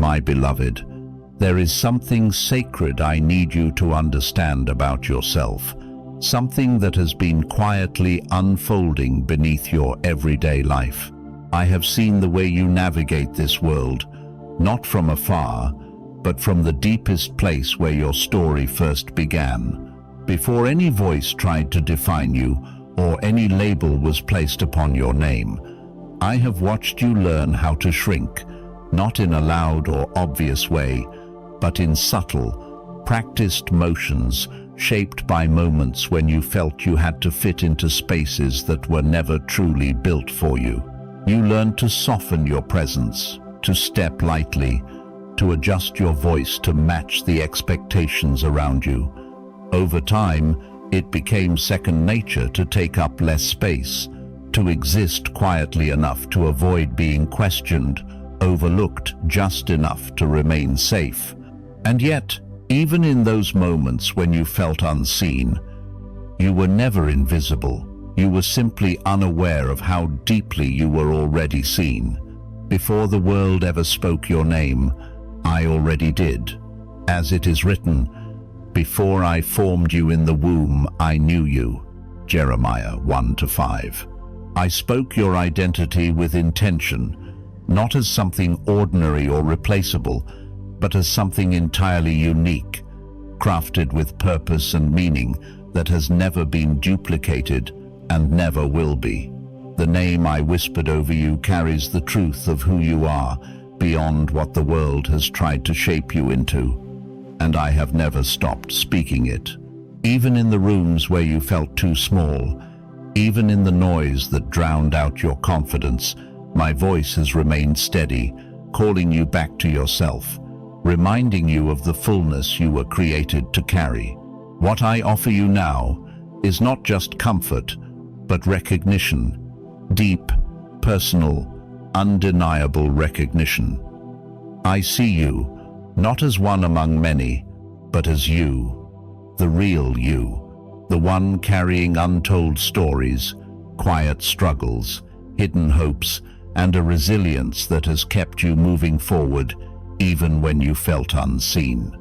My beloved, there is something sacred I need you to understand about yourself, something that has been quietly unfolding beneath your everyday life. I have seen the way you navigate this world, not from afar, but from the deepest place where your story first began. Before any voice tried to define you, or any label was placed upon your name, I have watched you learn how to shrink, not in a loud or obvious way, but in subtle, practiced motions shaped by moments when you felt you had to fit into spaces that were never truly built for you. You learned to soften your presence, to step lightly, to adjust your voice to match the expectations around you. Over time, it became second nature to take up less space, to exist quietly enough to avoid being questioned, overlooked just enough to remain safe. And yet, even in those moments when you felt unseen, you were never invisible. You were simply unaware of how deeply you were already seen. Before the world ever spoke your name, I already did. As it is written, "Before I formed you in the womb, I knew you." Jeremiah 1-5. I spoke your identity with intention, not as something ordinary or replaceable, but as something entirely unique, crafted with purpose and meaning that has never been duplicated and never will be. The name I whispered over you carries the truth of who you are, beyond what the world has tried to shape you into, and I have never stopped speaking it. Even in the rooms where you felt too small, even in the noise that drowned out your confidence, my voice has remained steady, calling you back to yourself, reminding you of the fullness you were created to carry. What I offer you now is not just comfort, but recognition, deep, personal, undeniable recognition. I see you, not as one among many, but as you, the real you, the one carrying untold stories, quiet struggles, hidden hopes, and a resilience that has kept you moving forward even when you felt unseen.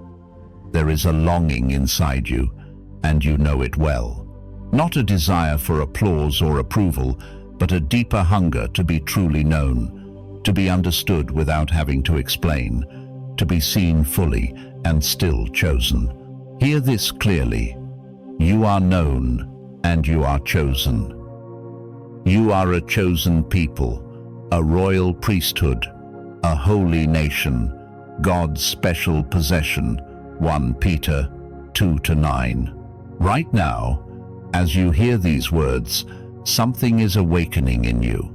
There is a longing inside you, and you know it well. Not a desire for applause or approval, but a deeper hunger to be truly known, to be understood without having to explain, to be seen fully and still chosen. Hear this clearly. You are known and you are chosen. You are a chosen people, a royal priesthood, a holy nation, God's special possession. 1 Peter 2-9. Right now, as you hear these words, something is awakening in you.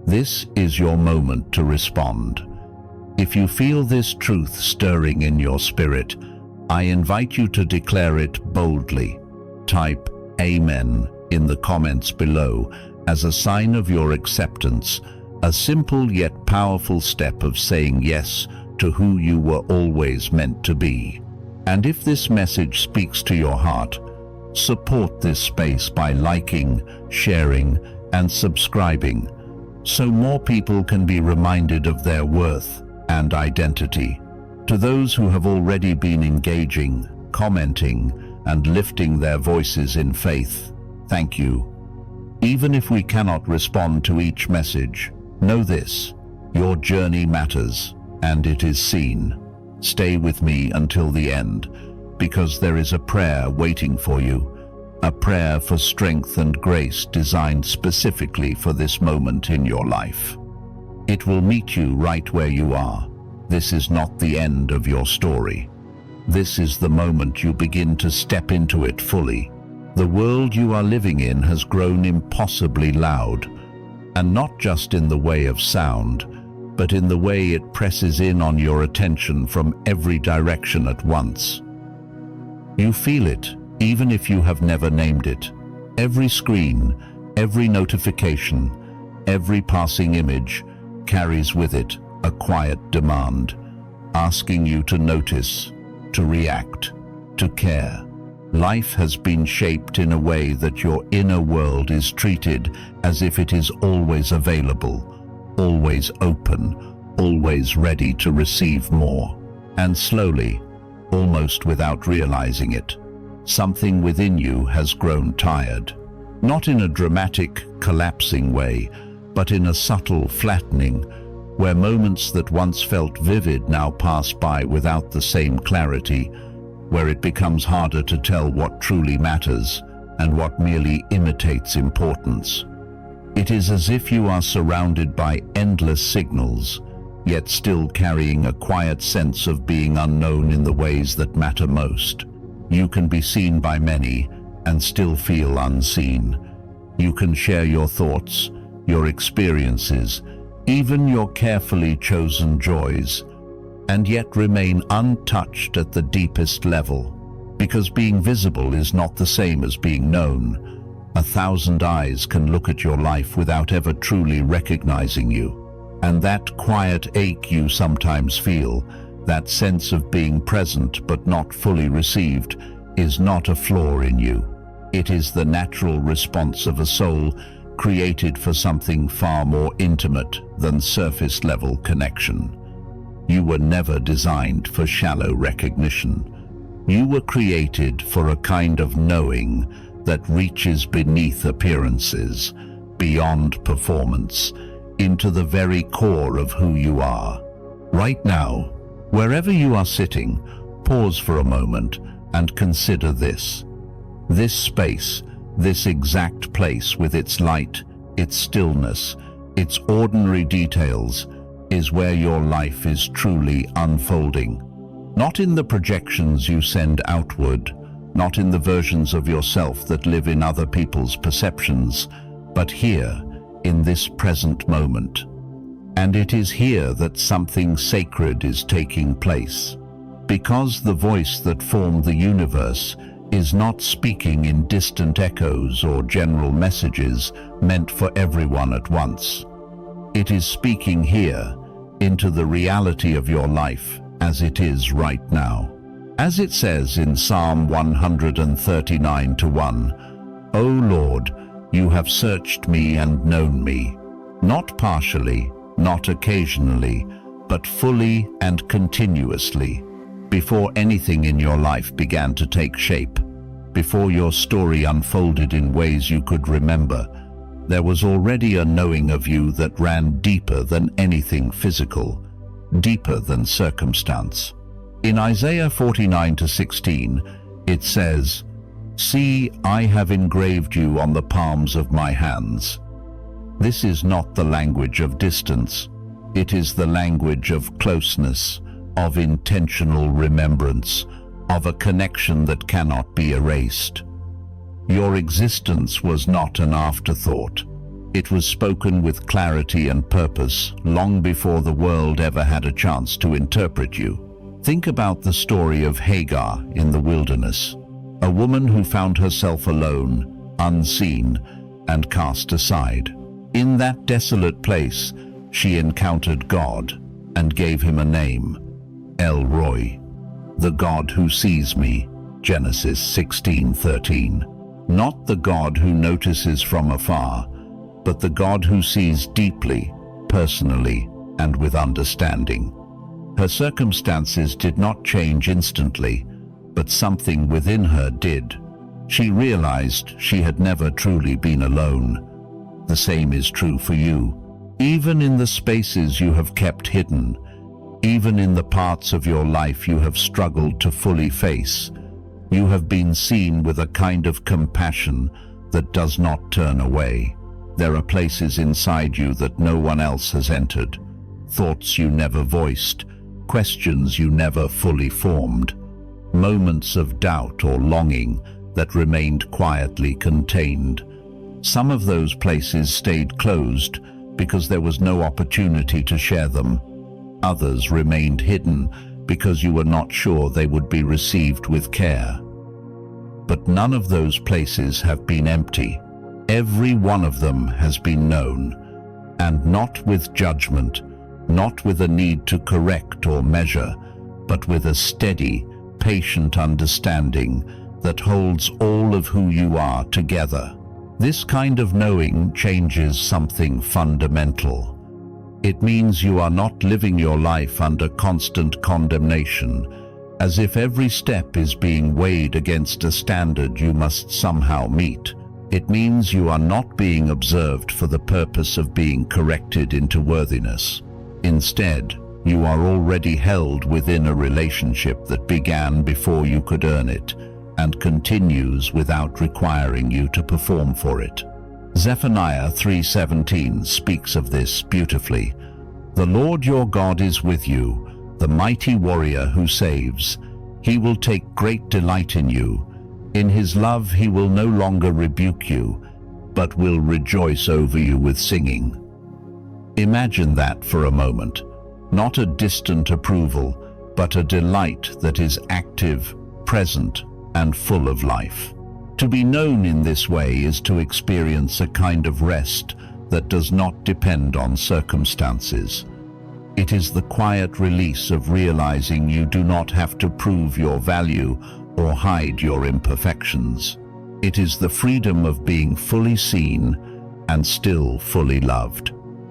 This is your moment to respond. If you feel this truth stirring in your spirit, I invite you to declare it boldly. Type Amen in the comments below as a sign of your acceptance, a simple yet powerful step of saying yes to who you were always meant to be. And if this message speaks to your heart, support this space by liking, sharing, and subscribing, so more people can be reminded of their worth and identity. To those who have already been engaging, commenting, and lifting their voices in faith, thank you. Even if we cannot respond to each message, know this: your journey matters, and it is seen. Stay with me until the end, because there is a prayer waiting for you, a prayer for strength and grace designed specifically for this moment in your life. It will meet you right where you are. This is not the end of your story. This is the moment you begin to step into it fully. The world you are living in has grown impossibly loud, and not just in the way of sound, but in the way it presses in on your attention from every direction at once. You feel it, even if you have never named it. Every screen, every notification, every passing image carries with it a quiet demand, asking you to notice, to react, to care. Life has been shaped in a way that your inner world is treated as if it is always available, always open, always ready to receive more. And slowly, almost without realizing it, something within you has grown tired. Not in a dramatic, collapsing way, but in a subtle flattening, where moments that once felt vivid now pass by without the same clarity, where it becomes harder to tell what truly matters and what merely imitates importance. It is as if you are surrounded by endless signals, yet still carrying a quiet sense of being unknown in the ways that matter most. You can be seen by many and still feel unseen. You can share your thoughts, your experiences, even your carefully chosen joys, and yet remain untouched at the deepest level. Because being visible is not the same as being known. 1,000 eyes can look at your life without ever truly recognizing you. And that quiet ache you sometimes feel, that sense of being present but not fully received, is not a flaw in you. It is the natural response of a soul created for something far more intimate than surface-level connection. You were never designed for shallow recognition. You were created for a kind of knowing that reaches beneath appearances, beyond performance, into the very core of who you are. Right now, wherever you are sitting, pause for a moment and consider this. This space, this exact place with its light, its stillness, its ordinary details, is where your life is truly unfolding. Not in the projections you send outward, not in the versions of yourself that live in other people's perceptions, but here, in this present moment. And it is here that something sacred is taking place. Because the voice that formed the universe is not speaking in distant echoes or general messages meant for everyone at once. It is speaking here, into the reality of your life as it is right now. As it says in Psalm 139:1, "O Lord, you have searched me and known me, not partially, not occasionally, but fully and continuously." Before anything in your life began to take shape, before your story unfolded in ways you could remember, there was already a knowing of you that ran deeper than anything physical, deeper than circumstance. In Isaiah 49:16, it says, "See, I have engraved you on the palms of my hands." This is not the language of distance. It is the language of closeness, of intentional remembrance, of a connection that cannot be erased. Your existence was not an afterthought. It was spoken with clarity and purpose long before the world ever had a chance to interpret you. Think about the story of Hagar in the wilderness, a woman who found herself alone, unseen, and cast aside. In that desolate place, she encountered God and gave him a name, El Roi, the God who sees me, Genesis 16:13. Not the God who notices from afar, but the God who sees deeply, personally, and with understanding. Her circumstances did not change instantly, but something within her did. She realized she had never truly been alone. The same is true for you. Even in the spaces you have kept hidden, even in the parts of your life you have struggled to fully face, you have been seen with a kind of compassion that does not turn away. There are places inside you that no one else has entered, thoughts you never voiced, questions you never fully formed, moments of doubt or longing that remained quietly contained. Some of those places stayed closed because there was no opportunity to share them. Others remained hidden because you were not sure they would be received with care. But none of those places have been empty. Every one of them has been known, and not with judgment, not with a need to correct or measure, but with a steady, patient understanding that holds all of who you are together. This kind of knowing changes something fundamental. It means you are not living your life under constant condemnation, as if every step is being weighed against a standard you must somehow meet. It means you are not being observed for the purpose of being corrected into worthiness. Instead, you are already held within a relationship that began before you could earn it and continues without requiring you to perform for it. Zephaniah 3:17 speaks of this beautifully. The Lord your God is with you, the mighty warrior who saves. He will take great delight in you. In his love he will no longer rebuke you, but will rejoice over you with singing. Imagine that for a moment. Not a distant approval, but a delight that is active, present, and full of life. To be known in this way is to experience a kind of rest that does not depend on circumstances. It is the quiet release of realizing you do not have to prove your value or hide your imperfections. It is the freedom of being fully seen and still fully loved.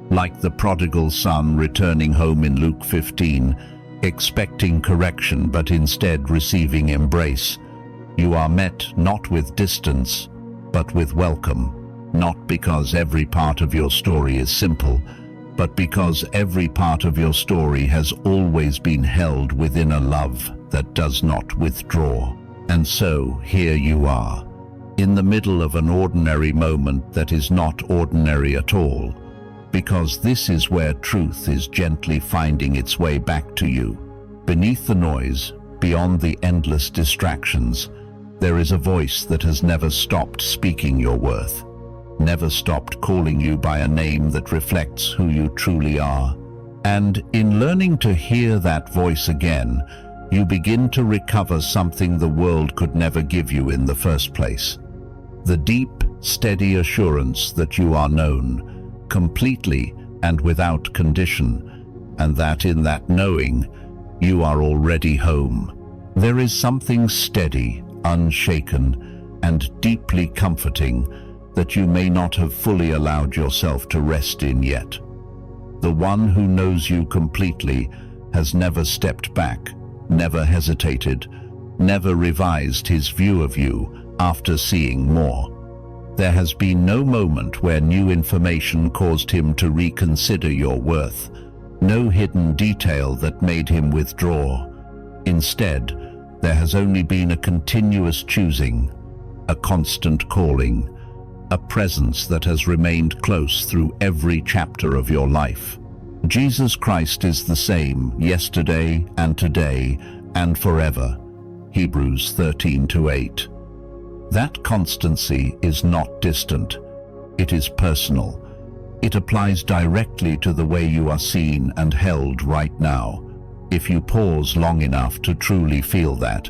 Like the prodigal son returning home in Luke 15, expecting correction but instead receiving embrace, you are met not with distance, but with welcome, not because every part of your story is simple, but because every part of your story has always been held within a love that does not withdraw. And so, here you are, in the middle of an ordinary moment that is not ordinary at all, because this is where truth is gently finding its way back to you. Beneath the noise, beyond the endless distractions, there is a voice that has never stopped speaking your worth, never stopped calling you by a name that reflects who you truly are. And in learning to hear that voice again, you begin to recover something the world could never give you in the first place. The deep, steady assurance that you are known, completely and without condition, and that in that knowing, you are already home. There is something steady, unshaken, and deeply comforting that you may not have fully allowed yourself to rest in yet. The one who knows you completely has never stepped back, never hesitated, never revised his view of you after seeing more. There has been no moment where new information caused him to reconsider your worth, no hidden detail that made him withdraw. Instead, there has only been a continuous choosing, a constant calling, a presence that has remained close through every chapter of your life. Jesus Christ is the same yesterday and today and forever. Hebrews 13:8. That constancy is not distant. It is personal. It applies directly to the way you are seen and held right now. If you pause long enough to truly feel that,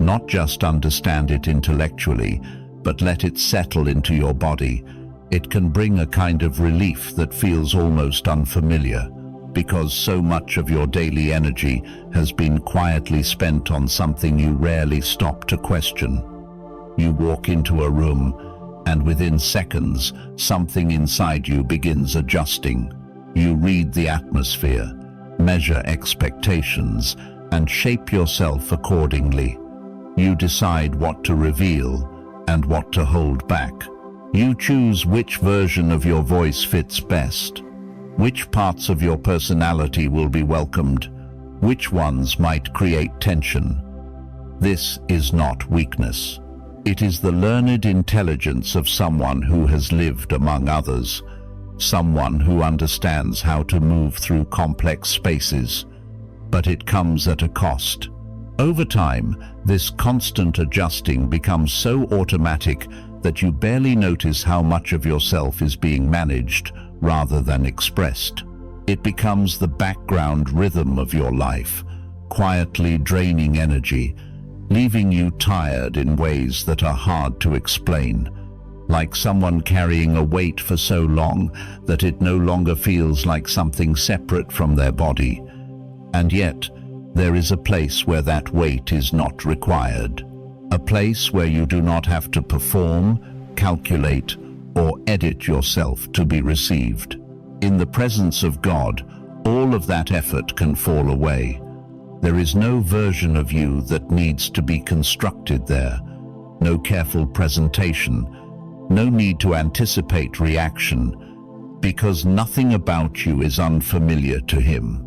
not just understand it intellectually, but let it settle into your body, it can bring a kind of relief that feels almost unfamiliar, because so much of your daily energy has been quietly spent on something you rarely stop to question. You walk into a room, and within seconds, something inside you begins adjusting. You read the atmosphere, measure expectations, and shape yourself accordingly. You decide what to reveal and what to hold back. You choose which version of your voice fits best, which parts of your personality will be welcomed, which ones might create tension. This is not weakness. It is the learned intelligence of someone who has lived among others, someone who understands how to move through complex spaces. But it comes at a cost. Over time, this constant adjusting becomes so automatic that you barely notice how much of yourself is being managed rather than expressed. It becomes the background rhythm of your life, quietly draining energy, leaving you tired in ways that are hard to explain, like someone carrying a weight for so long that it no longer feels like something separate from their body. And yet, there is a place where that weight is not required, a place where you do not have to perform, calculate, or edit yourself to be received. In the presence of God, all of that effort can fall away. There is no version of you that needs to be constructed there, no careful presentation, no need to anticipate reaction, because nothing about you is unfamiliar to him.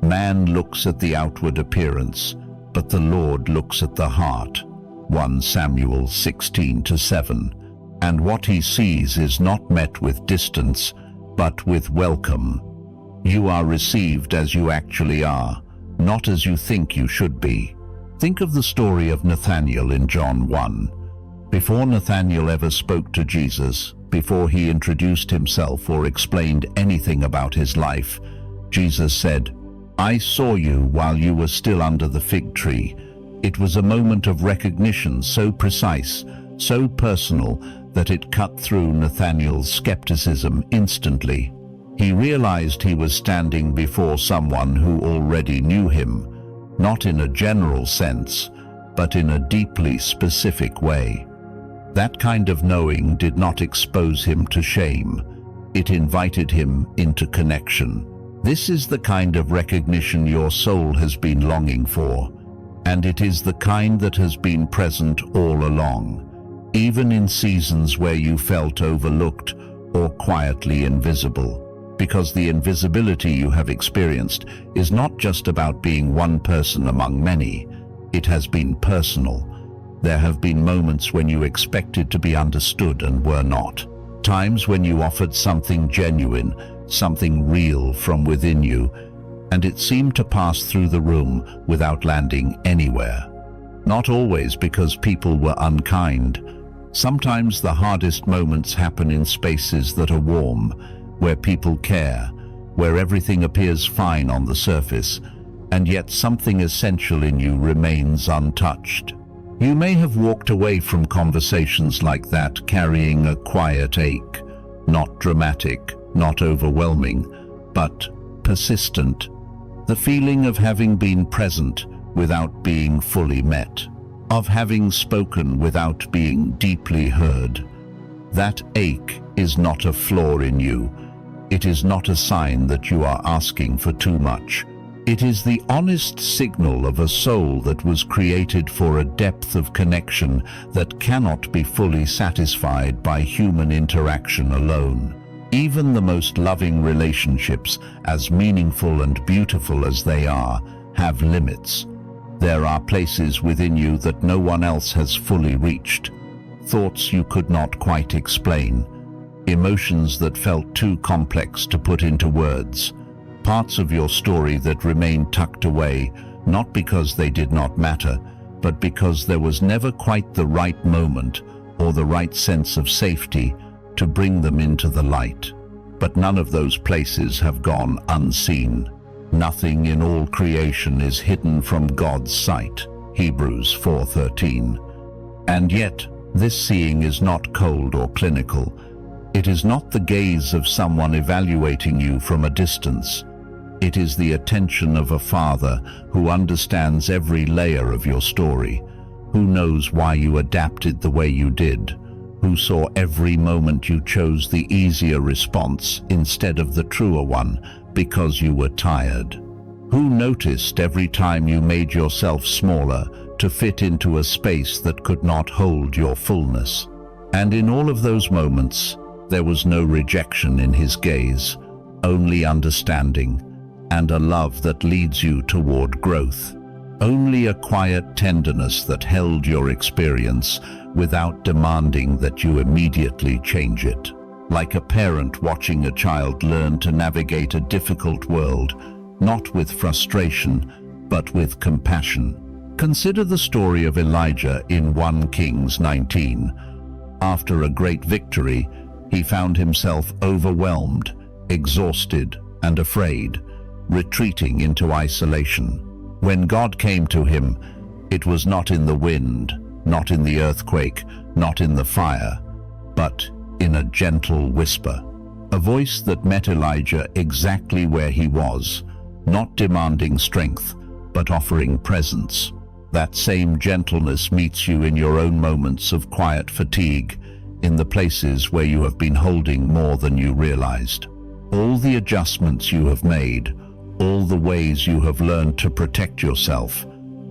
Man looks at the outward appearance, but the Lord looks at the heart. 1 Samuel 16:7. And what he sees is not met with distance, but with welcome. You are received as you actually are, not as you think you should be. Think of the story of Nathanael in John 1. Before Nathanael ever spoke to Jesus, before he introduced himself or explained anything about his life, Jesus said, "I saw you while you were still under the fig tree." It was a moment of recognition so precise, so personal, that it cut through Nathanael's skepticism instantly. He realized he was standing before someone who already knew him, not in a general sense, but in a deeply specific way. That kind of knowing did not expose him to shame. It invited him into connection. This is the kind of recognition your soul has been longing for, and it is the kind that has been present all along, even in seasons where you felt overlooked or quietly invisible. Because the invisibility you have experienced is not just about being one person among many. It has been personal. There have been moments when you expected to be understood and were not. Times when you offered something genuine, something real from within you, and it seemed to pass through the room without landing anywhere. Not always because people were unkind. Sometimes the hardest moments happen in spaces that are warm, where people care, where everything appears fine on the surface, and yet something essential in you remains untouched. You may have walked away from conversations like that carrying a quiet ache, not dramatic, not overwhelming, but persistent. The feeling of having been present without being fully met, of having spoken without being deeply heard. That ache is not a flaw in you. It is not a sign that you are asking for too much. It is the honest signal of a soul that was created for a depth of connection that cannot be fully satisfied by human interaction alone. Even the most loving relationships, as meaningful and beautiful as they are, have limits. There are places within you that no one else has fully reached, thoughts you could not quite explain, emotions that felt too complex to put into words, parts of your story that remain tucked away, not because they did not matter, but because there was never quite the right moment or the right sense of safety to bring them into the light. But none of those places have gone unseen. Nothing in all creation is hidden from God's sight. Hebrews 4:13. And yet, this seeing is not cold or clinical. It is not the gaze of someone evaluating you from a distance. It is the attention of a Father who understands every layer of your story, who knows why you adapted the way you did, who saw every moment you chose the easier response instead of the truer one because you were tired, who noticed every time you made yourself smaller to fit into a space that could not hold your fullness. And in all of those moments, there was no rejection in his gaze, only understanding, and a love that leads you toward growth. Only a quiet tenderness that held your experience without demanding that you immediately change it. Like a parent watching a child learn to navigate a difficult world, not with frustration, but with compassion. Consider the story of Elijah in 1 Kings 19. After a great victory, he found himself overwhelmed, exhausted, and afraid, retreating into isolation. When God came to him, it was not in the wind, not in the earthquake, not in the fire, but in a gentle whisper. A voice that met Elijah exactly where he was, not demanding strength, but offering presence. That same gentleness meets you in your own moments of quiet fatigue, in the places where you have been holding more than you realized. All the adjustments you have made, all the ways you have learned to protect yourself,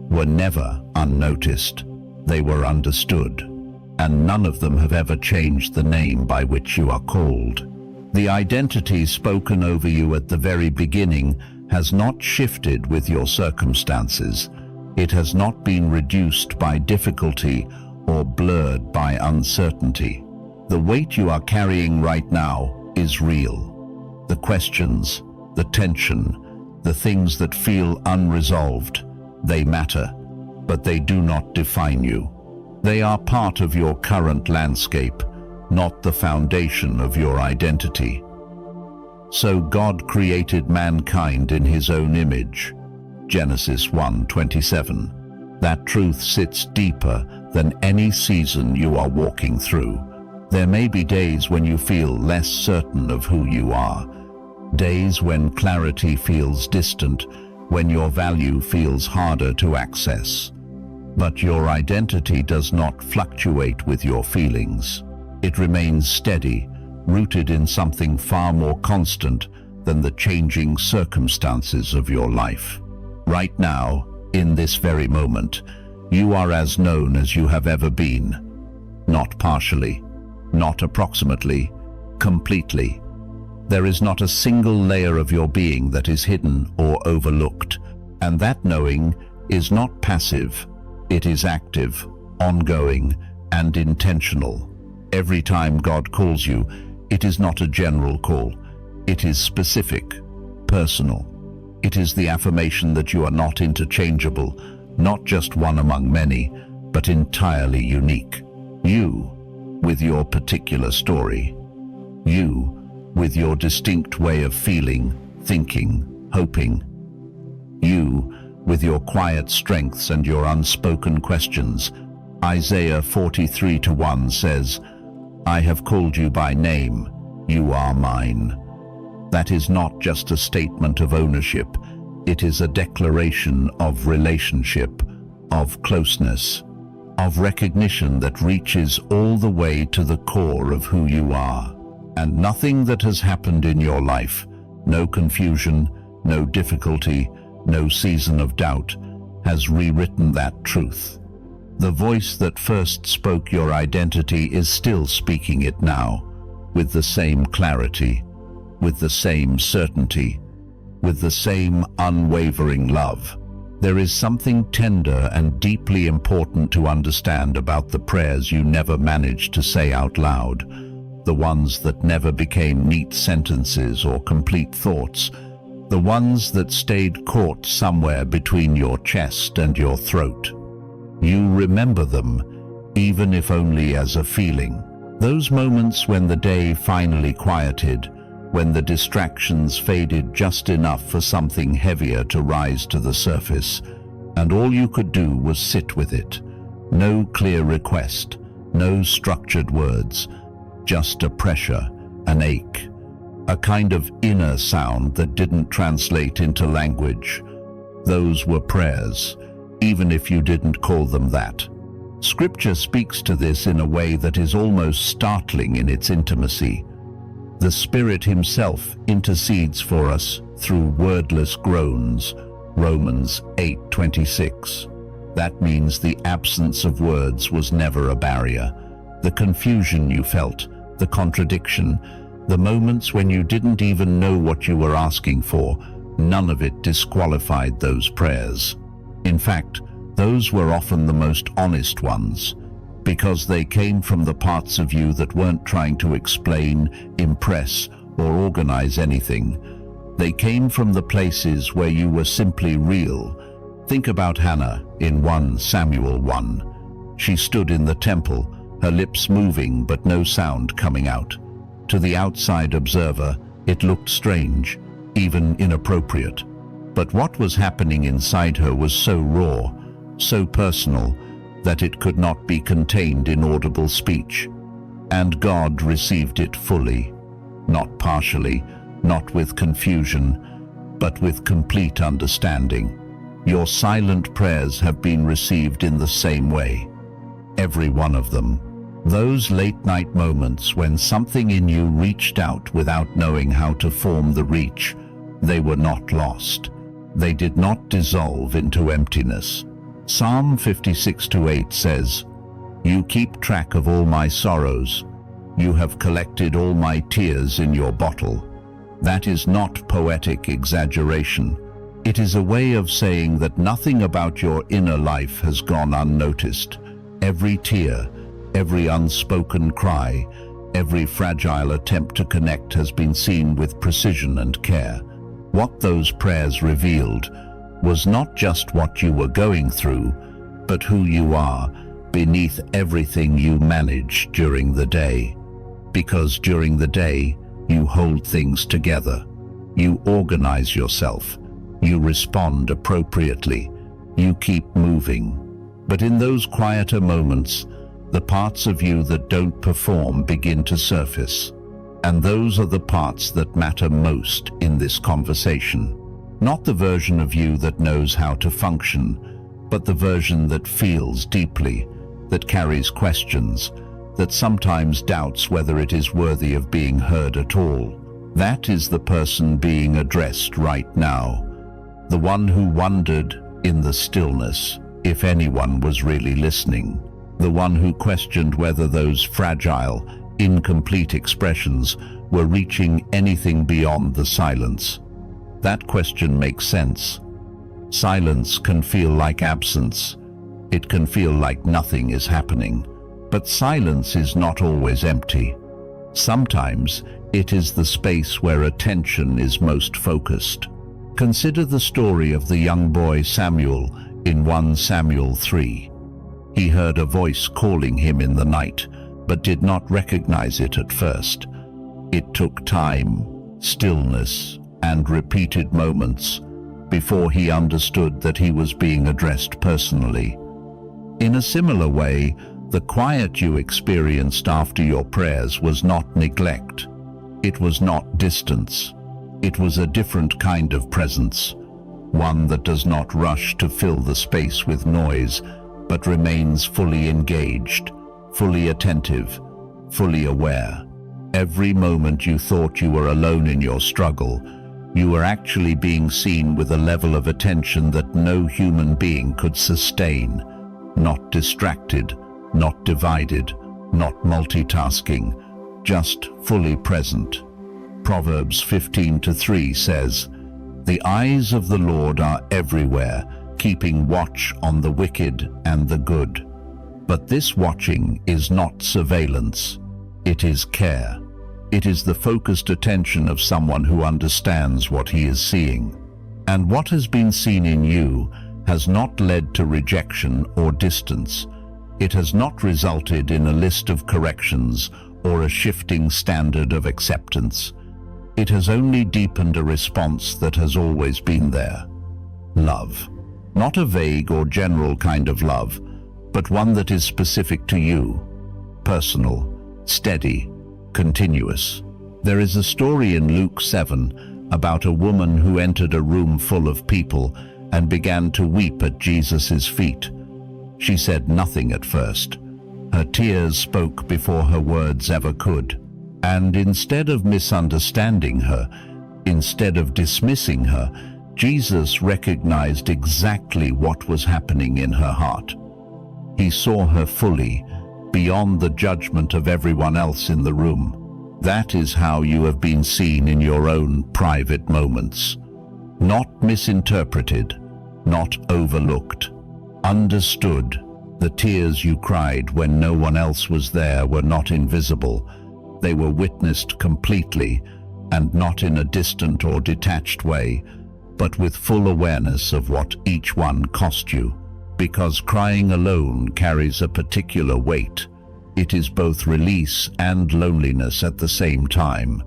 were never unnoticed. They were understood, and none of them have ever changed the name by which you are called. The identity spoken over you at the very beginning has not shifted with your circumstances. It has not been reduced by difficulty or blurred by uncertainty. The weight you are carrying right now is real. The questions, the tension, the things that feel unresolved, they matter, but they do not define you. They are part of your current landscape, not the foundation of your identity. So God created mankind in his own image. Genesis 1:27. That truth sits deeper than any season you are walking through. There may be days when you feel less certain of who you are, days when clarity feels distant, when your value feels harder to access. But your identity does not fluctuate with your feelings. It remains steady, rooted in something far more constant than the changing circumstances of your life. Right now, in this very moment, you are as known as you have ever been. Not partially, not approximately, completely. There is not a single layer of your being that is hidden or overlooked, and that knowing is not passive. It is active, ongoing, and intentional. Every time God calls you, it is not a general call. It is specific, personal. It is the affirmation that you are not interchangeable, not just one among many, but entirely unique. You, with your particular story. You, with your distinct way of feeling, thinking, hoping. You, with your quiet strengths and your unspoken questions. Isaiah 43:1 says, I have called you by name, you are mine. That is not just a statement of ownership, it is a declaration of relationship, of closeness, of recognition that reaches all the way to the core of who you are. And nothing that has happened in your life, no confusion, no difficulty, no season of doubt, has rewritten that truth. The voice that first spoke your identity is still speaking it now, with the same clarity, with the same certainty, with the same unwavering love. There is something tender and deeply important to understand about the prayers you never managed to say out loud, the ones that never became neat sentences or complete thoughts, the ones that stayed caught somewhere between your chest and your throat. You remember them, even if only as a feeling. Those moments when the day finally quieted, when the distractions faded just enough for something heavier to rise to the surface, and all you could do was sit with it. No clear request, no structured words, just a pressure, an ache, a kind of inner sound that didn't translate into language. Those were prayers, even if you didn't call them that. Scripture speaks to this in a way that is almost startling in its intimacy. The Spirit himself intercedes for us through wordless groans, Romans 8:26. That means the absence of words was never a barrier. The confusion you felt, the contradiction, the moments when you didn't even know what you were asking for, none of it disqualified those prayers. In fact, those were often the most honest ones, because they came from the parts of you that weren't trying to explain, impress, or organize anything. They came from the places where you were simply real. Think about Hannah in 1 Samuel 1. She stood in the temple, her lips moving but no sound coming out. To the outside observer, it looked strange, even inappropriate. But what was happening inside her was so raw, so personal, that it could not be contained in audible speech. And God received it fully, not partially, not with confusion, but with complete understanding. Your silent prayers have been received in the same way, every one of them. Those late-night moments when something in you reached out without knowing how to form the reach, they were not lost. They did not dissolve into emptiness. Psalm 56:8 says, "You keep track of all my sorrows. You have collected all my tears in your bottle." That is not poetic exaggeration. It is a way of saying that nothing about your inner life has gone unnoticed. Every tear, every unspoken cry, every fragile attempt to connect has been seen with precision and care. What those prayers revealed was not just what you were going through, but who you are beneath everything you manage during the day. Because during the day, you hold things together. You organize yourself. You respond appropriately. You keep moving. But in those quieter moments, the parts of you that don't perform begin to surface. And those are the parts that matter most in this conversation. Not the version of you that knows how to function, but the version that feels deeply, that carries questions, that sometimes doubts whether it is worthy of being heard at all. That is the person being addressed right now. The one who wondered in the stillness if anyone was really listening. The one who questioned whether those fragile, incomplete expressions were reaching anything beyond the silence. That question makes sense. Silence can feel like absence. It can feel like nothing is happening. But silence is not always empty. Sometimes it is the space where attention is most focused. Consider the story of the young boy Samuel in 1 Samuel 3. He heard a voice calling him in the night, but did not recognize it at first. It took time, stillness, and repeated moments before he understood that he was being addressed personally. In a similar way, the quiet you experienced after your prayers was not neglect. It was not distance. It was a different kind of presence, one that does not rush to fill the space with noise, but remains fully engaged, fully attentive, fully aware. Every moment you thought you were alone in your struggle, you were actually being seen with a level of attention that no human being could sustain. Not distracted, not divided, not multitasking, just fully present. Proverbs 15:3 says, "The eyes of the Lord are everywhere, keeping watch on the wicked and the good." But this watching is not surveillance. It is care. It is the focused attention of someone who understands what he is seeing. And what has been seen in you has not led to rejection or distance. It has not resulted in a list of corrections or a shifting standard of acceptance. It has only deepened a response that has always been there. Love. Not a vague or general kind of love, but one that is specific to you. Personal, steady, continuous. There is a story in Luke 7 about a woman who entered a room full of people and began to weep at Jesus' feet. She said nothing at first. Her tears spoke before her words ever could. And instead of misunderstanding her, instead of dismissing her, Jesus recognized exactly what was happening in her heart. He saw her fully, beyond the judgment of everyone else in the room. That is how you have been seen in your own private moments. Not misinterpreted, not overlooked. Understood. The tears you cried when no one else was there were not invisible. They were witnessed completely, and not in a distant or detached way, but with full awareness of what each one cost you. Because crying alone carries a particular weight. It is both release and loneliness at the same time.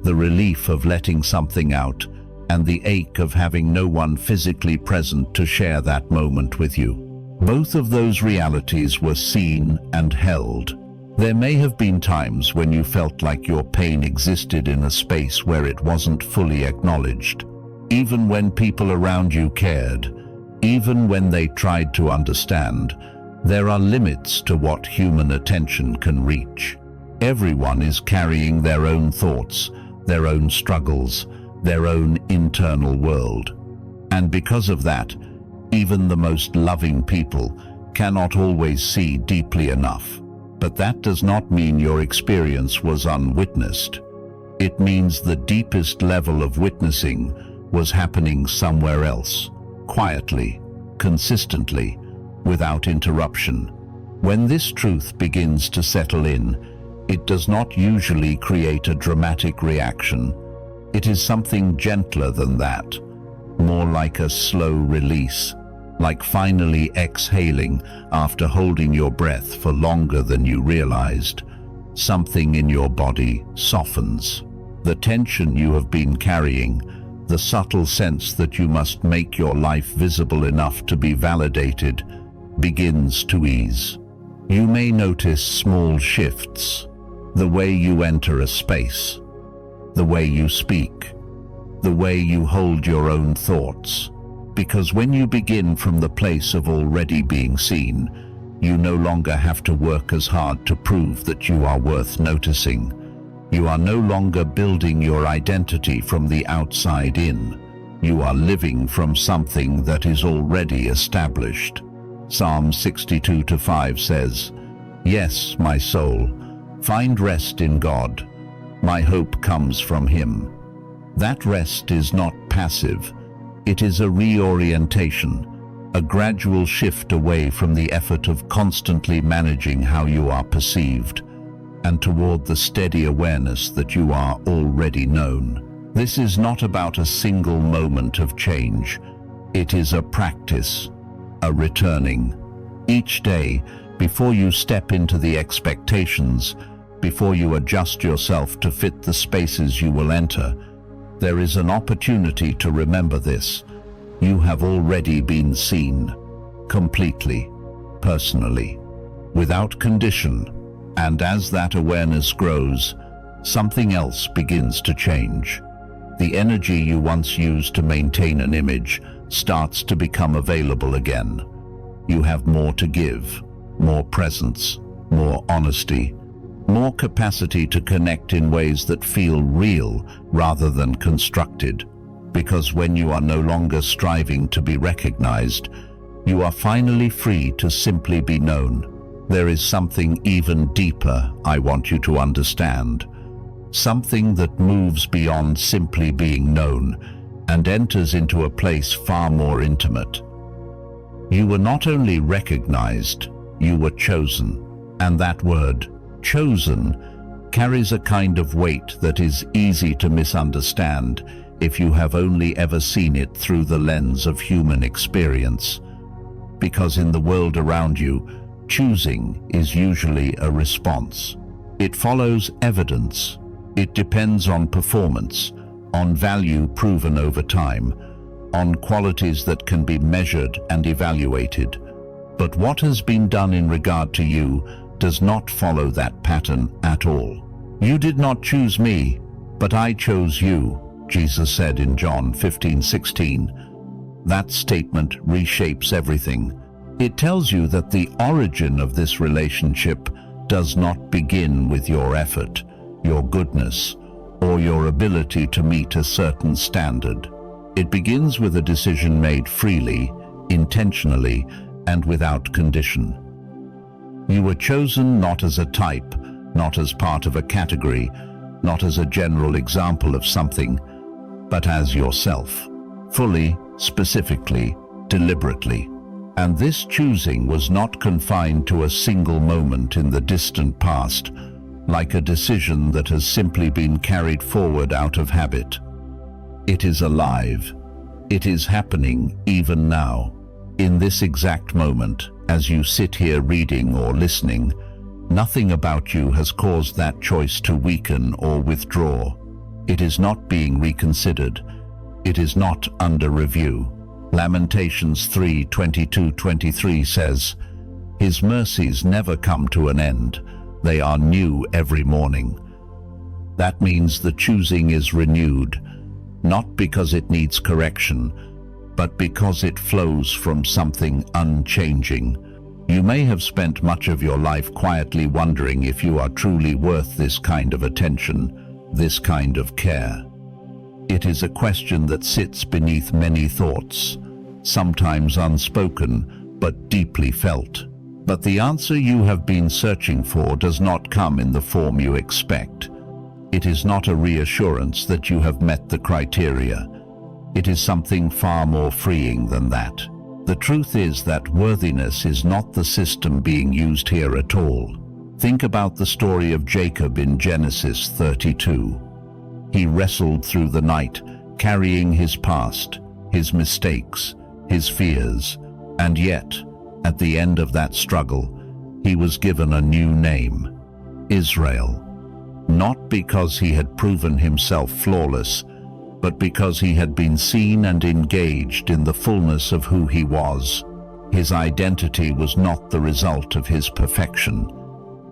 The relief of letting something out, and the ache of having no one physically present to share that moment with you. Both of those realities were seen and held. There may have been times when you felt like your pain existed in a space where it wasn't fully acknowledged. Even when people around you cared, even when they tried to understand, There are limits to what human attention can reach. Everyone is carrying their own thoughts, their own struggles, their own internal world. And because of that, even the most loving people cannot always see deeply enough. But that does not mean your experience was unwitnessed. It means the deepest level of witnessing was happening somewhere else, quietly, consistently, without interruption. When this truth begins to settle in, it does not usually create a dramatic reaction. It is something gentler than that, more like a slow release, like finally exhaling after holding your breath for longer than you realized. Something in your body softens. The tension you have been carrying, the subtle sense that you must make your life visible enough to be validated, begins to ease. You may notice small shifts, the way you enter a space, the way you speak, the way you hold your own thoughts. Because when you begin from the place of already being seen, you no longer have to work as hard to prove that you are worth noticing. You are no longer building your identity from the outside in. You are living from something that is already established. Psalm 62:5 says, "Yes, my soul, find rest in God. My hope comes from Him." That rest is not passive. It is a reorientation, a gradual shift away from the effort of constantly managing how you are perceived, and toward the steady awareness that you are already known. This is not about a single moment of change. It is a practice, a returning. Each day, before you step into the expectations, before you adjust yourself to fit the spaces you will enter, there is an opportunity to remember this. You have already been seen, completely, personally, without condition, and as that awareness grows, something else begins to change. The energy you once used to maintain an image starts to become available again. You have more to give, more presence, more honesty, more capacity to connect in ways that feel real rather than constructed. Because when you are no longer striving to be recognized, you are finally free to simply be known. There is something even deeper I want you to understand. Something that moves beyond simply being known and enters into a place far more intimate. You were not only recognized, you were chosen. And that word, chosen, carries a kind of weight that is easy to misunderstand if you have only ever seen it through the lens of human experience. Because in the world around you, choosing is usually a response. It follows evidence. It depends on performance, on value proven over time, on qualities that can be measured and evaluated. But what has been done in regard to you does not follow that pattern at all. You did not choose me, but I chose you, Jesus said in John 15:16. That statement reshapes everything. It tells you that the origin of this relationship does not begin with your effort, your goodness, or your ability to meet a certain standard. It begins with a decision made freely, intentionally, and without condition. You were chosen not as a type, not as part of a category, not as a general example of something, but as yourself, fully, specifically, deliberately. And this choosing was not confined to a single moment in the distant past, like a decision that has simply been carried forward out of habit. It is alive. It is happening even now. In this exact moment, as you sit here reading or listening, nothing about you has caused that choice to weaken or withdraw. It is not being reconsidered. It is not under review. Lamentations 3:22-23 says, "His mercies never come to an end. They are new every morning." That means the choosing is renewed, not because it needs correction, but because it flows from something unchanging. You may have spent much of your life quietly wondering if you are truly worth this kind of attention, this kind of care. It is a question that sits beneath many thoughts, sometimes unspoken, but deeply felt. But the answer you have been searching for does not come in the form you expect. It is not a reassurance that you have met the criteria. It is something far more freeing than that. The truth is that worthiness is not the system being used here at all. Think about the story of Jacob in Genesis 32. He wrestled through the night, carrying his past, his mistakes, his fears, and yet, at the end of that struggle, he was given a new name, Israel. Not because he had proven himself flawless, but because he had been seen and engaged in the fullness of who he was. His identity was not the result of his perfection.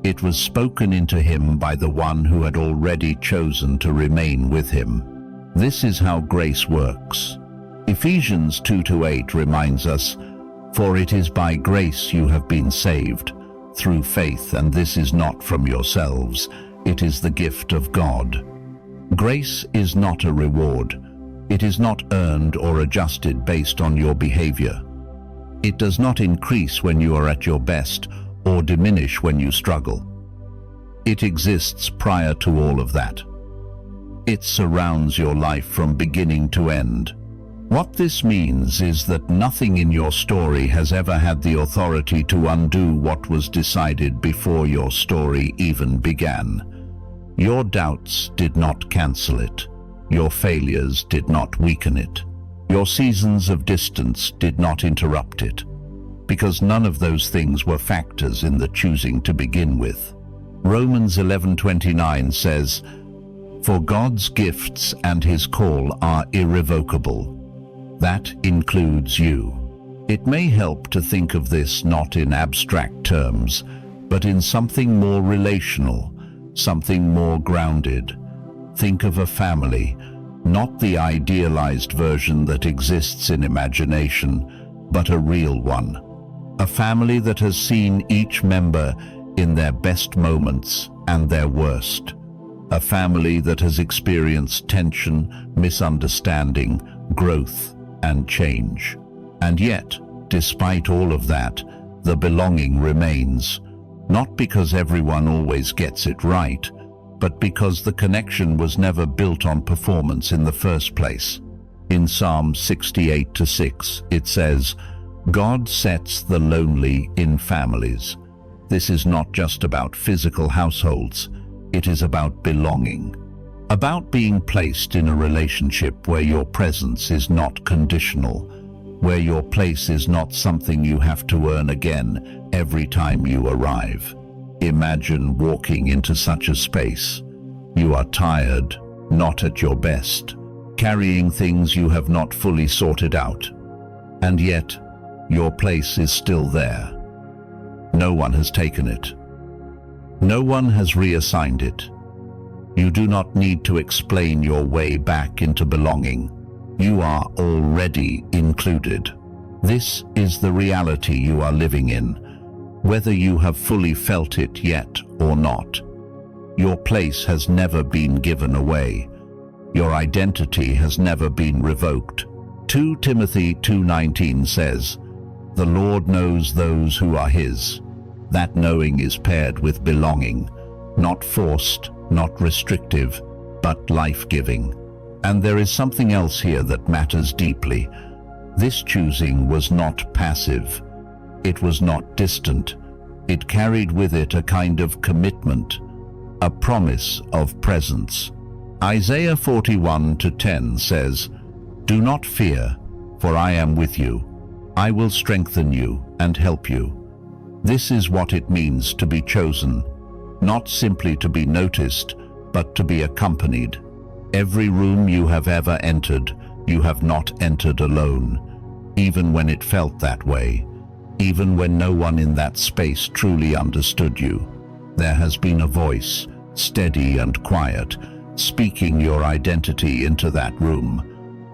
It was spoken into him by the one who had already chosen to remain with him. This is how grace works. Ephesians 2:8 reminds us, "For it is by grace you have been saved, through faith, and this is not from yourselves, it is the gift of God." Grace is not a reward. It is not earned or adjusted based on your behavior. It does not increase when you are at your best or diminish when you struggle. It exists prior to all of that. It surrounds your life from beginning to end. What this means is that nothing in your story has ever had the authority to undo what was decided before your story even began. Your doubts did not cancel it. Your failures did not weaken it. Your seasons of distance did not interrupt it, because none of those things were factors in the choosing to begin with. Romans 11:29 says, "For God's gifts and his call are irrevocable." That includes you. It may help to think of this not in abstract terms, but in something more relational, something more grounded. Think of a family, not the idealized version that exists in imagination, but a real one. A family that has seen each member in their best moments and their worst. A family that has experienced tension, misunderstanding, growth, and change. And yet, despite all of that, the belonging remains. Not because everyone always gets it right, but because the connection was never built on performance in the first place. In Psalm 68:6, it says, "God sets the lonely in families." This is not just about physical households. It is about belonging. About being placed in a relationship where your presence is not conditional, where your place is not something you have to earn again every time you arrive. Imagine walking into such a space. You are tired, not at your best, carrying things you have not fully sorted out. And yet, your place is still there. No one has taken it. No one has reassigned it. You do not need to explain your way back into belonging. You are already included. This is the reality you are living in, whether you have fully felt it yet or not. Your place has never been given away. Your identity has never been revoked. 2 Timothy 2:19 says, "The Lord knows those who are his." That knowing is paired with belonging, not forced, not restrictive, but life-giving. And there is something else here that matters deeply. This choosing was not passive. It was not distant. It carried with it a kind of commitment, a promise of presence. Isaiah 41:10 says, "Do not fear, for I am with you. I will strengthen you and help you." This is what it means to be chosen, not simply to be noticed, but to be accompanied. Every room you have ever entered, you have not entered alone, even when it felt that way, even when no one in that space truly understood you. There has been a voice, steady and quiet, speaking your identity into that room,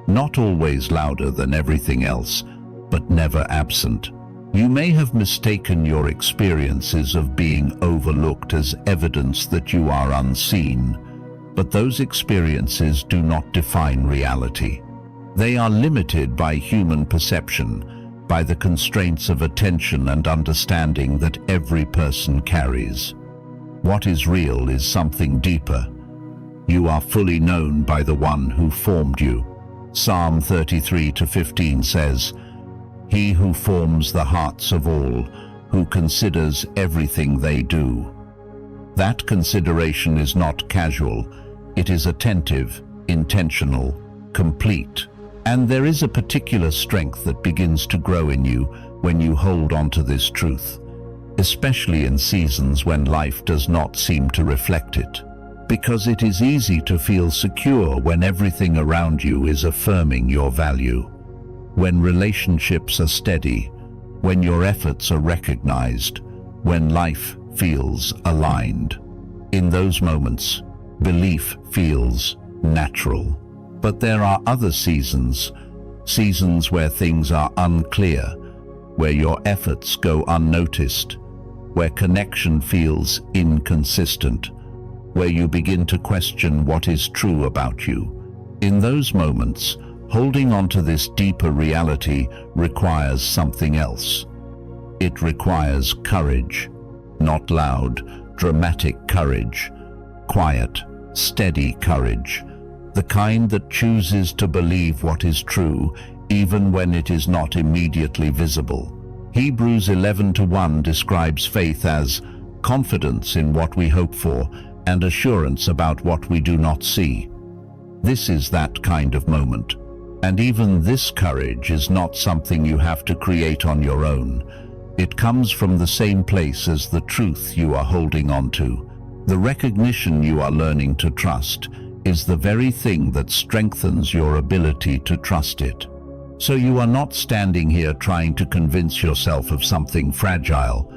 not always louder than everything else, but never absent. You may have mistaken your experiences of being overlooked as evidence that you are unseen, but those experiences do not define reality. They are limited by human perception, by the constraints of attention and understanding that every person carries. What is real is something deeper. You are fully known by the one who formed you. Psalm 33:15 says, "He who forms the hearts of all, who considers everything they do." That consideration is not casual, it is attentive, intentional, complete. And there is a particular strength that begins to grow in you when you hold on to this truth, especially in seasons when life does not seem to reflect it. Because it is easy to feel secure when everything around you is affirming your value. When relationships are steady, when your efforts are recognized, when life feels aligned. In those moments, belief feels natural. But there are other seasons where things are unclear, where your efforts go unnoticed, where connection feels inconsistent, where you begin to question what is true about you. In those moments, holding on to this deeper reality requires something else. It requires courage, not loud, dramatic courage, quiet, steady courage, the kind that chooses to believe what is true even when it is not immediately visible. Hebrews 11:1 describes faith as confidence in what we hope for and assurance about what we do not see. This is that kind of moment. And even this courage is not something you have to create on your own. It comes from the same place as the truth you are holding on to. The recognition you are learning to trust is the very thing that strengthens your ability to trust it. So you are not standing here trying to convince yourself of something fragile.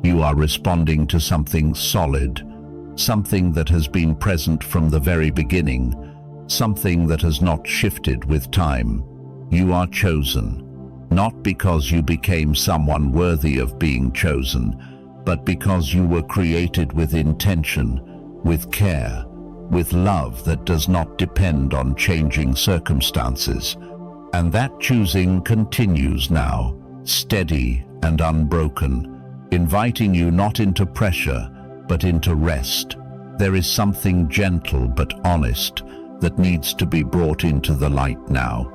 You are responding to something solid, something that has been present from the very beginning, something that has not shifted with time. You are chosen, not because you became someone worthy of being chosen, but because you were created with intention, with care, with love that does not depend on changing circumstances. And that choosing continues now, steady and unbroken, inviting you not into pressure, but into rest. There is something gentle but honest that needs to be brought into the light now.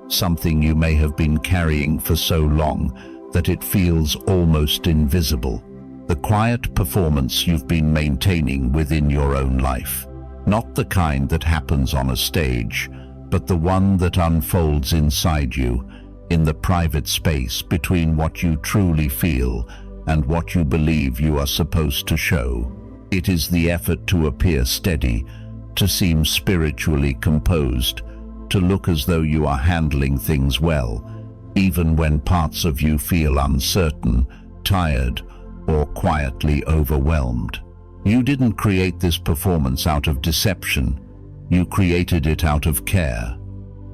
Something you may have been carrying for so long that it feels almost invisible. The quiet performance you've been maintaining within your own life. Not the kind that happens on a stage, but the one that unfolds inside you, in the private space between what you truly feel and what you believe you are supposed to show. It is the effort to appear steady, to seem spiritually composed, to look as though you are handling things well, even when parts of you feel uncertain, tired, or quietly overwhelmed. You didn't create this performance out of deception. You created it out of care,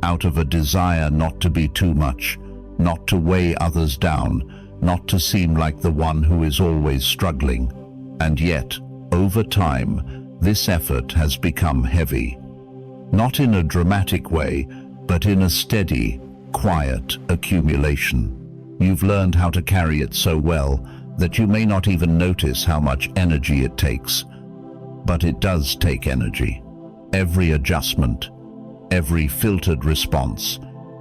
out of a desire not to be too much, not to weigh others down, not to seem like the one who is always struggling. And yet, over time, this effort has become heavy. Not in a dramatic way, but in a steady, quiet accumulation. You've learned how to carry it so well that you may not even notice how much energy it takes. But it does take energy. Every adjustment, every filtered response,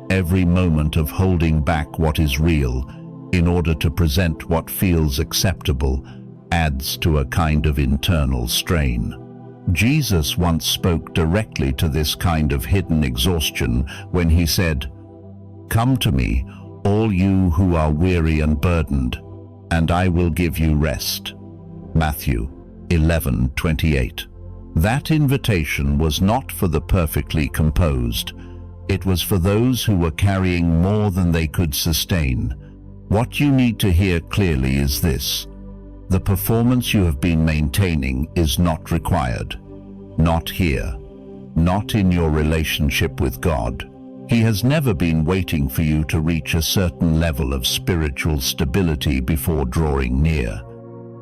every moment of holding back what is real in order to present what feels acceptable adds to a kind of internal strain. Jesus once spoke directly to this kind of hidden exhaustion when he said, "Come to me, all you who are weary and burdened, and I will give you rest." Matthew 11:28. That invitation was not for the perfectly composed. It was for those who were carrying more than they could sustain. What you need to hear clearly is this: the performance you have been maintaining is not required. Not here. Not in your relationship with God. He has never been waiting for you to reach a certain level of spiritual stability before drawing near.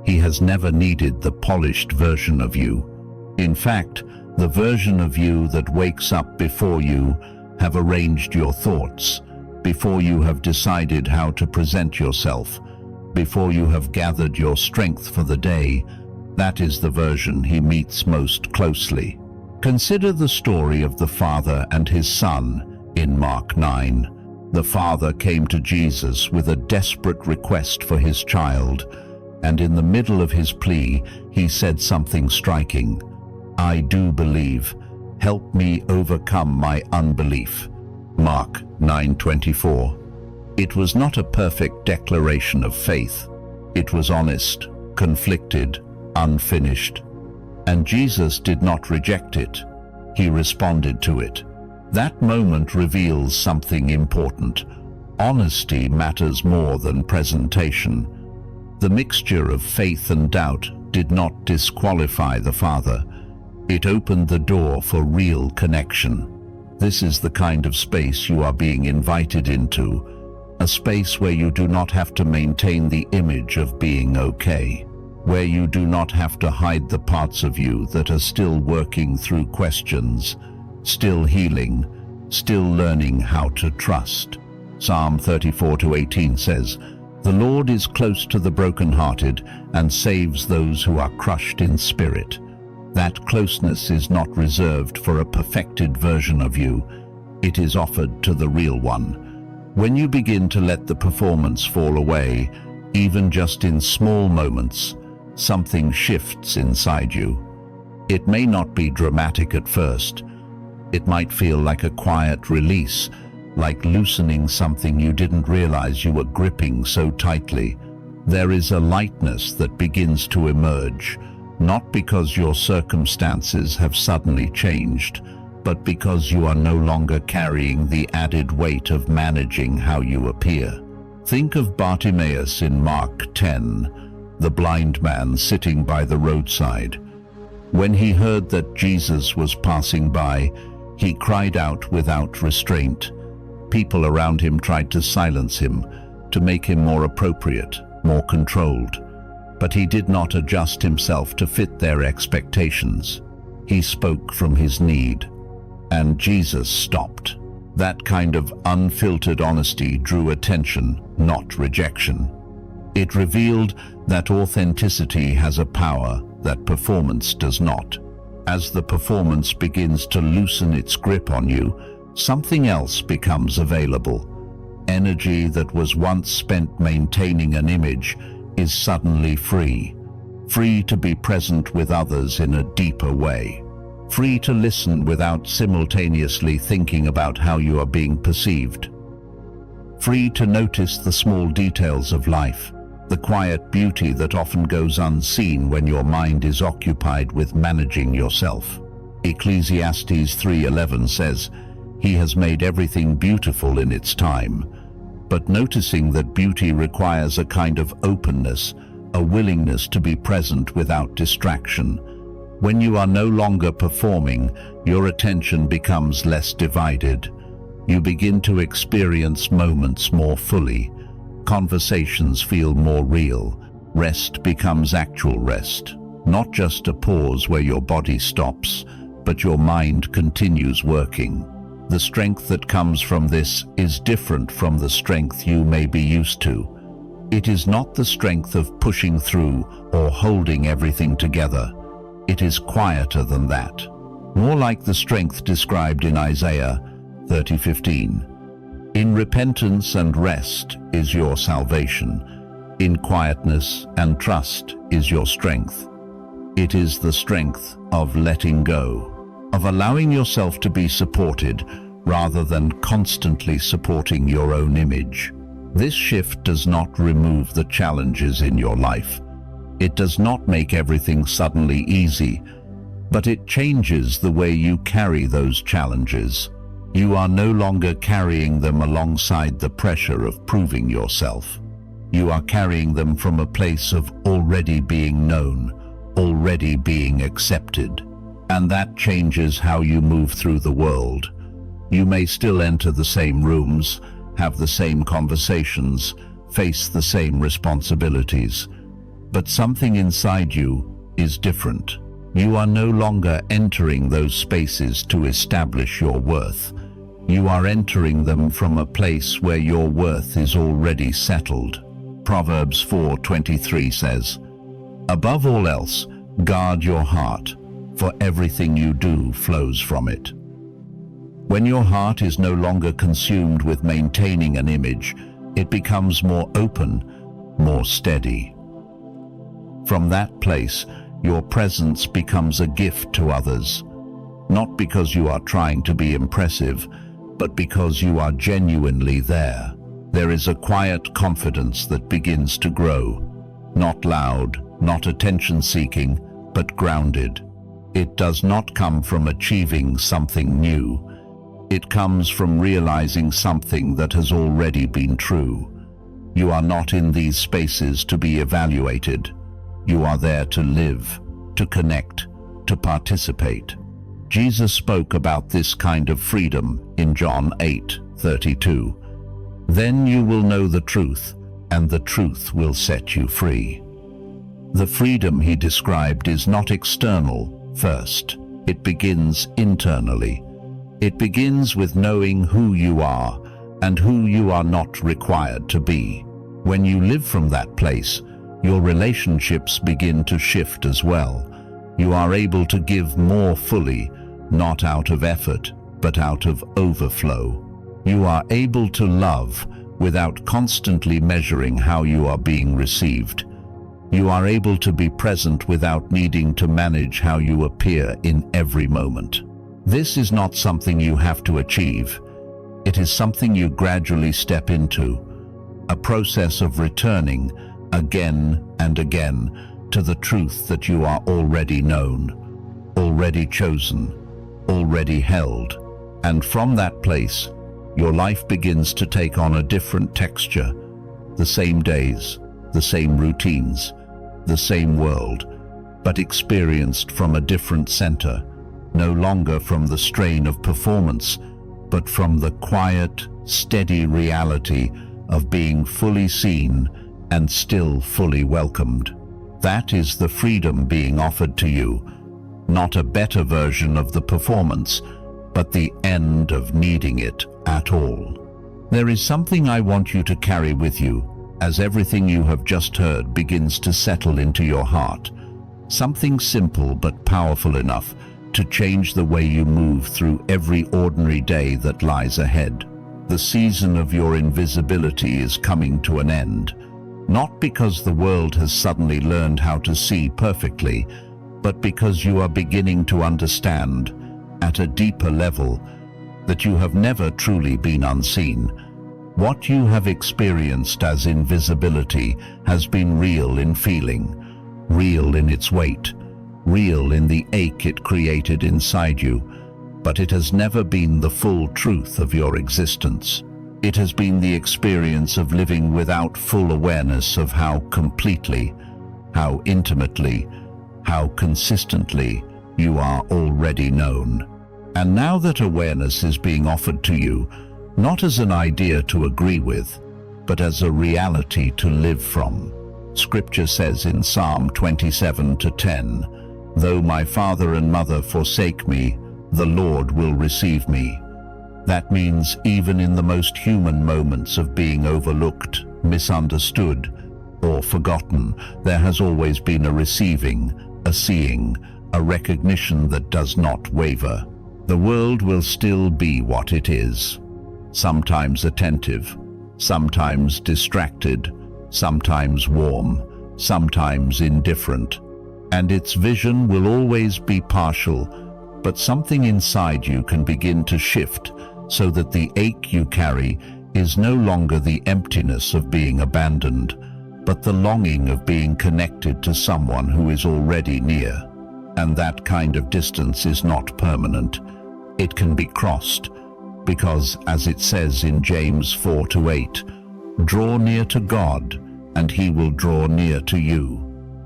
He has never needed the polished version of you. In fact, the version of you that wakes up before you have arranged your thoughts, before you have decided how to present yourself, before you have gathered your strength for the day, that is the version he meets most closely. Consider the story of the father and his son in Mark 9. The father came to Jesus with a desperate request for his child, and in the middle of his plea, he said something striking. "I do believe. Help me overcome my unbelief." Mark 9:24. It was not a perfect declaration of faith. It was honest, conflicted, unfinished. And Jesus did not reject it. He responded to it. That moment reveals something important. Honesty matters more than presentation. The mixture of faith and doubt did not disqualify the father. It opened the door for real connection. This is the kind of space you are being invited into, a space where you do not have to maintain the image of being okay, where you do not have to hide the parts of you that are still working through questions, still healing, still learning how to trust. Psalm 34:18 says, "The Lord is close to the brokenhearted and saves those who are crushed in spirit." That closeness is not reserved for a perfected version of you. It is offered to the real one. When you begin to let the performance fall away, even just in small moments, something shifts inside you. It may not be dramatic at first. It might feel like a quiet release, like loosening something you didn't realize you were gripping so tightly. There is a lightness that begins to emerge, not because your circumstances have suddenly changed, but because you are no longer carrying the added weight of managing how you appear. Think of Bartimaeus in Mark 10, the blind man sitting by the roadside. When he heard that Jesus was passing by, he cried out without restraint. People around him tried to silence him, to make him more appropriate, more controlled. But he did not adjust himself to fit their expectations. He spoke from his need, and Jesus stopped. That kind of unfiltered honesty drew attention, not rejection. It revealed that authenticity has a power that performance does not. As the performance begins to loosen its grip on you, something else becomes available. Energy that was once spent maintaining an image is suddenly free. Free to be present with others in a deeper way. Free to listen without simultaneously thinking about how you are being perceived. Free to notice the small details of life, the quiet beauty that often goes unseen when your mind is occupied with managing yourself. Ecclesiastes 3:11 says, "He has made everything beautiful in its time." But noticing that beauty requires a kind of openness, a willingness to be present without distraction. When you are no longer performing, your attention becomes less divided. You begin to experience moments more fully. Conversations feel more real. Rest becomes actual rest. Not just a pause where your body stops, but your mind continues working. The strength that comes from this is different from the strength you may be used to. It is not the strength of pushing through or holding everything together. It is quieter than that. More like the strength described in Isaiah 30:15. In repentance and rest is your salvation. In quietness and trust is your strength. It is the strength of letting go, of allowing yourself to be supported rather than constantly supporting your own image. This shift does not remove the challenges in your life. It does not make everything suddenly easy, but it changes the way you carry those challenges. You are no longer carrying them alongside the pressure of proving yourself. You are carrying them from a place of already being known, already being accepted. And that changes how you move through the world. You may still enter the same rooms, have the same conversations, face the same responsibilities, but something inside you is different. You are no longer entering those spaces to establish your worth. You are entering them from a place where your worth is already settled. Proverbs 4:23 says, "Above all else, guard your heart, for everything you do flows from it." When your heart is no longer consumed with maintaining an image, it becomes more open, more steady. From that place, your presence becomes a gift to others, not because you are trying to be impressive, but because you are genuinely there. There is a quiet confidence that begins to grow, not loud, not attention-seeking, but grounded. It does not come from achieving something new. It comes from realizing something that has already been true. You are not in these spaces to be evaluated. You are there to live, to connect, to participate. Jesus spoke about this kind of freedom in John 8:32. "Then you will know the truth, and the truth will set you free." The freedom he described is not external first. It begins internally. It begins with knowing who you are and who you are not required to be. When you live from that place, your relationships begin to shift as well. You are able to give more fully, not out of effort, but out of overflow. You are able to love without constantly measuring how you are being received. You are able to be present without needing to manage how you appear in every moment. This is not something you have to achieve. It is something you gradually step into, a process of returning again and again to the truth that you are already known, already chosen, already held. And from that place, your life begins to take on a different texture. The same days, the same routines, the same world, but experienced from a different center. No longer from the strain of performance, but from the quiet, steady reality of being fully seen and still fully welcomed. That is the freedom being offered to you, not a better version of the performance, but the end of needing it at all. There is something I want you to carry with you as everything you have just heard begins to settle into your heart. Something simple but powerful enough to change the way you move through every ordinary day that lies ahead. The season of your invisibility is coming to an end, not because the world has suddenly learned how to see perfectly, but because you are beginning to understand, at a deeper level, that you have never truly been unseen. What you have experienced as invisibility has been real in feeling, real in its weight, real in the ache it created inside you, but it has never been the full truth of your existence. It has been the experience of living without full awareness of how completely, how intimately, how consistently you are already known. And now that awareness is being offered to you, not as an idea to agree with, but as a reality to live from. Scripture says in Psalm 27:10, "Though my father and mother forsake me, the Lord will receive me." That means even in the most human moments of being overlooked, misunderstood, or forgotten, there has always been a receiving, a seeing, a recognition that does not waver. The world will still be what it is, sometimes attentive, sometimes distracted, sometimes warm, sometimes indifferent. And its vision will always be partial, but something inside you can begin to shift so that the ache you carry is no longer the emptiness of being abandoned, but the longing of being connected to someone who is already near. And that kind of distance is not permanent. It can be crossed, because as it says in James 4:8, "Draw near to God, and he will draw near to you."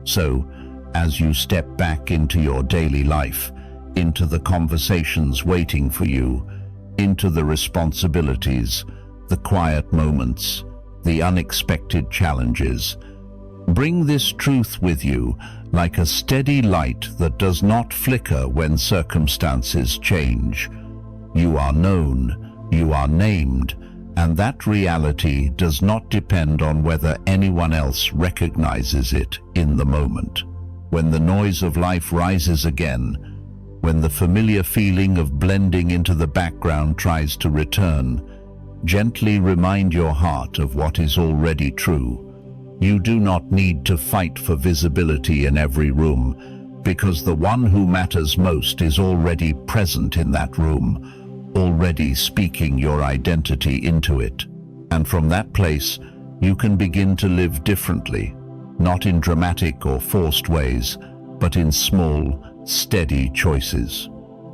So, as you step back into your daily life, into the conversations waiting for you, into the responsibilities, the quiet moments, the unexpected challenges. Bring this truth with you like a steady light that does not flicker when circumstances change. You are known, you are named, and that reality does not depend on whether anyone else recognizes it in the moment. When the noise of life rises again, when the familiar feeling of blending into the background tries to return, gently remind your heart of what is already true. You do not need to fight for visibility in every room, because the one who matters most is already present in that room, already speaking your identity into it. And from that place, you can begin to live differently, not in dramatic or forced ways, but in small, steady choices.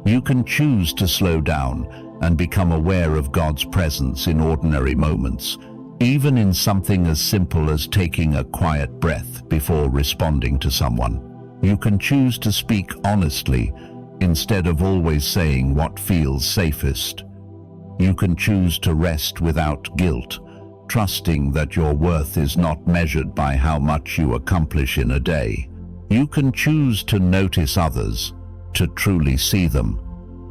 You can choose to slow down and become aware of God's presence in ordinary moments, even in something as simple as taking a quiet breath before responding to someone. You can choose to speak honestly instead of always saying what feels safest. You can choose to rest without guilt, trusting that your worth is not measured by how much you accomplish in a day. You can choose to notice others, to truly see them,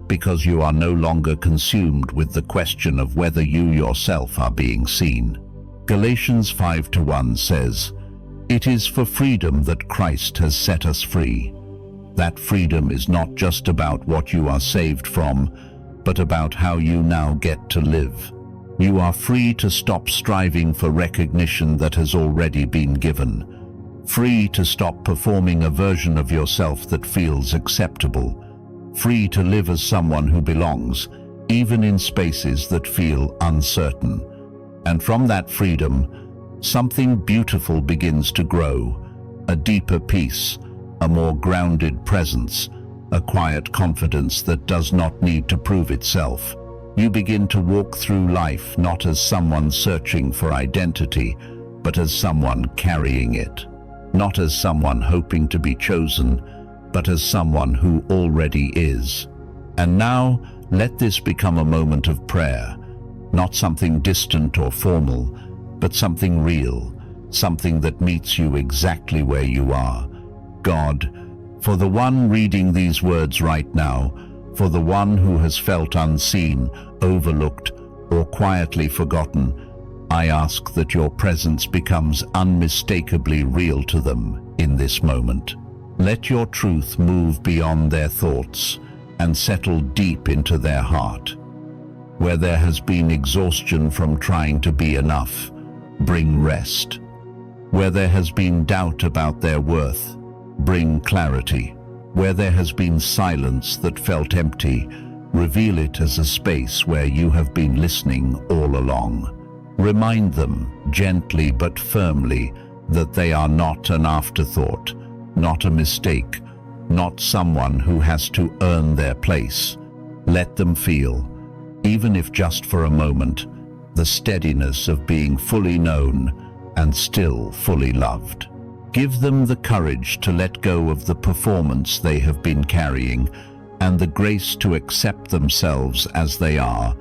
because you are no longer consumed with the question of whether you yourself are being seen. Galatians 5:1 says, "It is for freedom that Christ has set us free." That freedom is not just about what you are saved from, but about how you now get to live. You are free to stop striving for recognition that has already been given, free to stop performing a version of yourself that feels acceptable, free to live as someone who belongs, even in spaces that feel uncertain. And from that freedom, something beautiful begins to grow, a deeper peace, a more grounded presence, a quiet confidence that does not need to prove itself. You begin to walk through life not as someone searching for identity, but as someone carrying it. Not as someone hoping to be chosen, but as someone who already is. And now, let this become a moment of prayer, not something distant or formal, but something real, something that meets you exactly where you are. God, for the one reading these words right now, for the one who has felt unseen, overlooked, or quietly forgotten, I ask that your presence becomes unmistakably real to them in this moment. Let your truth move beyond their thoughts and settle deep into their heart. Where there has been exhaustion from trying to be enough, bring rest. Where there has been doubt about their worth, bring clarity. Where there has been silence that felt empty, reveal it as a space where you have been listening all along. Remind them, gently but firmly, that they are not an afterthought, not a mistake, not someone who has to earn their place. Let them feel, even if just for a moment, the steadiness of being fully known and still fully loved. Give them the courage to let go of the performance they have been carrying and the grace to accept themselves as they are,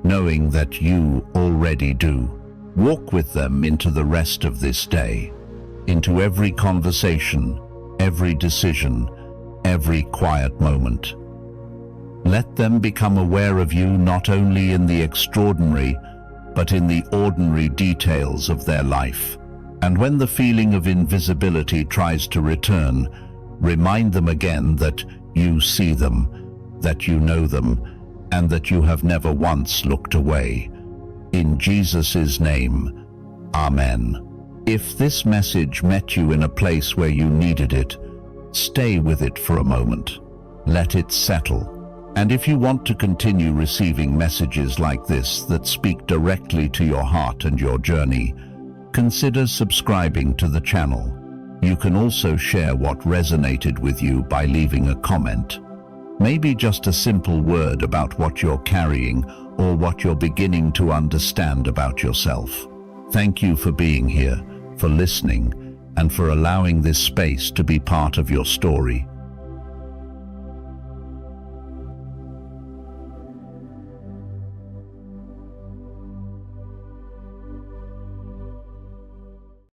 knowing that you already do. Walk with them into the rest of this day, into every conversation, every decision, every quiet moment. Let them become aware of you not only in the extraordinary, but in the ordinary details of their life. And when the feeling of invisibility tries to return, remind them again that you see them, that you know them, and that you have never once looked away. In Jesus' name, Amen. If this message met you in a place where you needed it, stay with it for a moment. Let it settle. And if you want to continue receiving messages like this that speak directly to your heart and your journey, consider subscribing to the channel. You can also share what resonated with you by leaving a comment. Maybe just a simple word about what you're carrying or what you're beginning to understand about yourself. Thank you for being here, for listening, and for allowing this space to be part of your story.